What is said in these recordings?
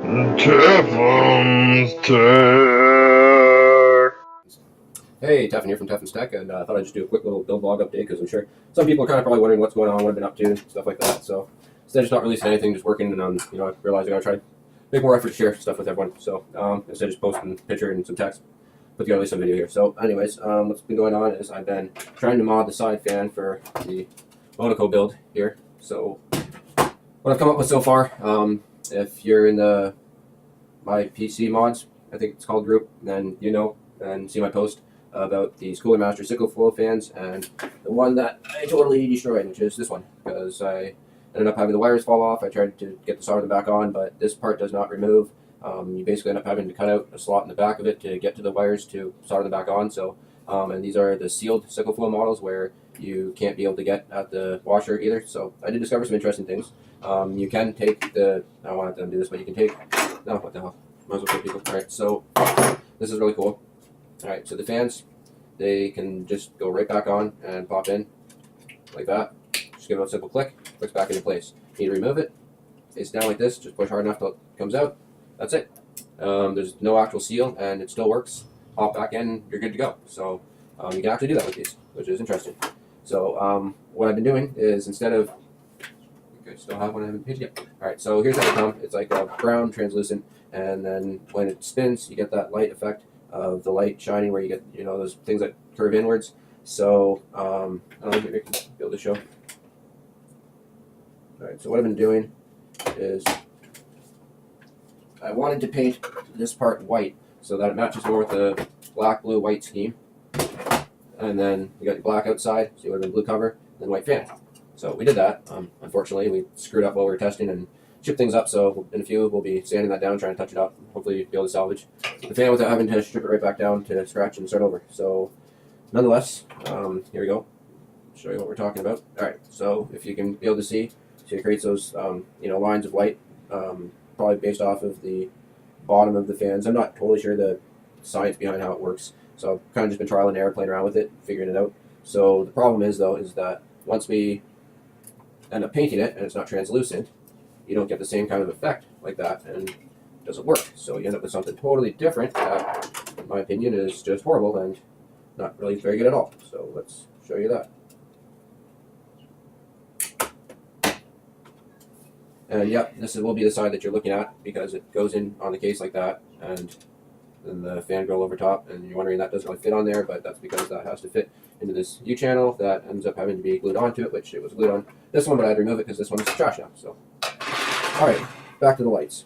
Tefen's Tech. Hey, Tefen here from Tefen's Tech, and I thought I'd just do a quick little build log update because I'm sure some people are kind of probably wondering what's going on, what I've been up to, stuff like that. So instead of just not releasing anything, just working, and I realized I gotta try to make more effort to share stuff with everyone. So instead of just posting a picture and some text, put together at least some video here. So anyways, what's been going on is I've been trying to mod the side fan for the Motoko build here. So what I've come up with so far, if you're in the my PC mods, I think it's called group, then you know and see my post about these Cooler Master SickleFlow fans, and the one that I totally destroyed, which is this one, because I ended up having the wires fall off. I tried to get the solder back on, but this part does not remove. You basically end up having to cut out a slot in the back of it to get to the wires to solder them back on. So, and these are the sealed SickleFlow models where you can't be able to get at the washer either. So I did discover some interesting things. You can take the, I don't want them to do this, but you can take, no, what the hell, might as well show people. Alright, so this is really cool. Alright, so the fans, they can just go right back on and pop in like that. Just give it a simple click, clicks back into place. You need to remove it, face down like this, just push hard enough till it comes out. That's it. There's no actual seal and it still works. Pop back in, you're good to go. So you can actually do that with these, which is interesting. So what I've been doing is instead of, I still have one I haven't painted yet. Alright, so here's how it comes. It's like a brown translucent, and then when it spins, you get that light effect of the light shining where you get, you know, those things that curve inwards. So, I don't know if you can be able to show. Alright, so what I've been doing is I wanted to paint this part white so that it matches more with the black, blue, white scheme. And then you got your black outside, so you would have been blue cover, then white fan. So we did that. Unfortunately, we screwed up while we were testing and shipped things up, so in a few we'll be sanding that down, trying to touch it up, hopefully be able to salvage the fan without having to strip it right back down to scratch and start over. So nonetheless, here we go. Show you what we're talking about. Alright, so if you can be able to see, so it creates those lines of light, probably based off of the bottom of the fans. I'm not totally sure the science behind how it works, so I've kind of just been trial and error, playing around with it, figuring it out. So the problem is, though, is that once we end up painting it and it's not translucent, you don't get the same kind of effect like that, and it doesn't work. So you end up with something totally different that, in my opinion, is just horrible and not really very good at all. So let's show you that. And yep, this will be the side that you're looking at because it goes in on the case like that, and then the fan grill over top, and you're wondering that doesn't really fit on there, but that's because that has to fit into this U-channel that ends up having to be glued onto it, which it was glued on this one, but I had to remove it because this one is trash now. So, alright, back to the lights.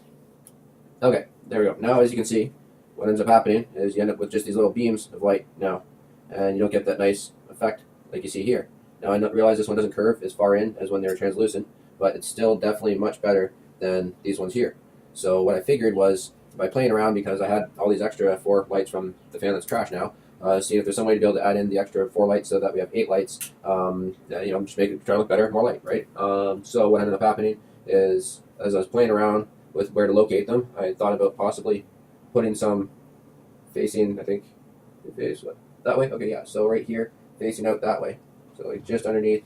Okay, there we go. Now, as you can see, what ends up happening is you end up with just these little beams of light now, and you don't get that nice effect like you see here. Now, I realize this one doesn't curve as far in as when they're translucent, but it's still definitely much better than these ones here. So what I figured was, by playing around, because I had all these extra 4 lights from the fan that's trash now, seeing if there's some way to be able to add in the extra 4 lights so that we have 8 lights, just make it try to look better, more light, right? So what ended up happening is, as I was playing around with where to locate them, I thought about possibly putting some facing, I think, that way? Okay, yeah, so right here, facing out that way. So like just underneath,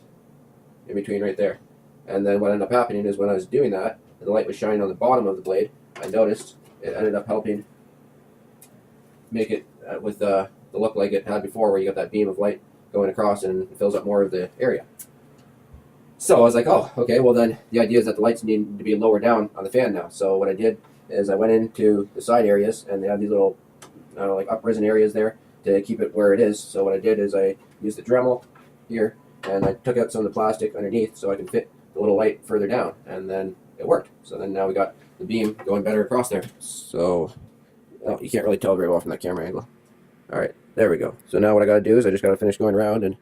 in between right there. And then what ended up happening is when I was doing that, and the light was shining on the bottom of the blade, I noticed it ended up helping make it with the look like it had before, where you got that beam of light going across and it fills up more of the area. So I was like, oh, okay, well then the idea is that the lights need to be lower down on the fan now. So what I did is I went into the side areas, and they have these little, like uprisen areas there to keep it where it is. So what I did is I used the Dremel here, and I took out some of the plastic underneath so I can fit the little light further down, and then it worked. So then now we got the beam going better across there. So, oh, you can't really tell very well from that camera angle. Alright, there we go. So now what I got to do is I just got to finish going around and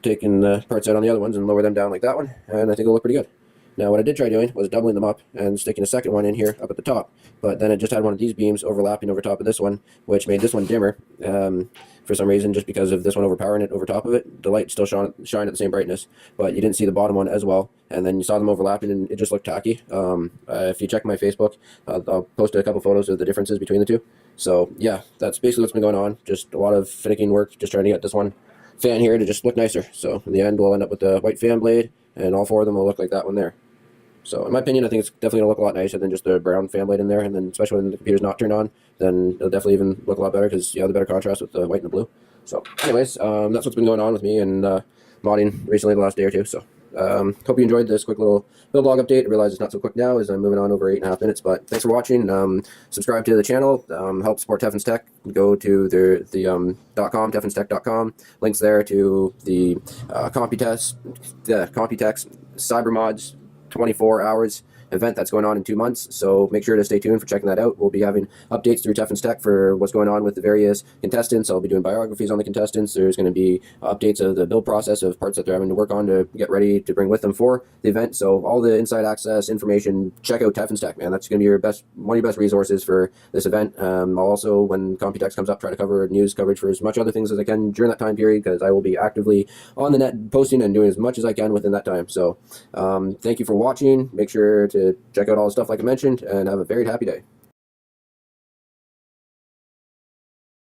taking the parts out on the other ones and lower them down like that one, and I think it'll look pretty good. Now what I did try doing was doubling them up and sticking a second one in here up at the top, but then it just had one of these beams overlapping over top of this one, which made this one dimmer for some reason, just because of this one overpowering it over top of it. The light still shine at the same brightness, but you didn't see the bottom one as well, and then you saw them overlapping and it just looked tacky. If you check my Facebook, I'll post a couple photos of the differences between the two. So yeah, that's basically what's been going on. Just a lot of finicking work, just trying to get this one fan here to just look nicer. So in the end, we'll end up with the white fan blade, and all 4 of them will look like that one there. So in my opinion, I think it's definitely going to look a lot nicer than just the brown fan blade in there, and then especially when the computer's not turned on, then it'll definitely even look a lot better because you have the better contrast with the white and the blue. So anyways, that's what's been going on with me and modding recently the last day or two. So hope you enjoyed this quick little build log update. I realize it's not so quick now as I'm moving on over 8.5 minutes, but thanks for watching. Subscribe to the channel, help support Tefen's Tech. Go to the .com, links there to the Computex CyberMods 24 Hrs event that's going on in 2 months, so make sure to stay tuned for checking that out. We'll be having updates through Tefen's Tech for what's going on with the various contestants. I'll be doing biographies on the contestants. There's going to be updates of the build process of parts that they're having to work on to get ready to bring with them for the event. So all the inside access information, check out Tefen's Tech, man. That's going to be one of your best resources for this event. I'll also, when Computex comes up, try to cover news coverage for as much other things as I can during that time period, because I will be actively on the net posting and doing as much as I can within that time. So thank you for watching. Make sure to check out all the stuff like I mentioned, and have a very happy day.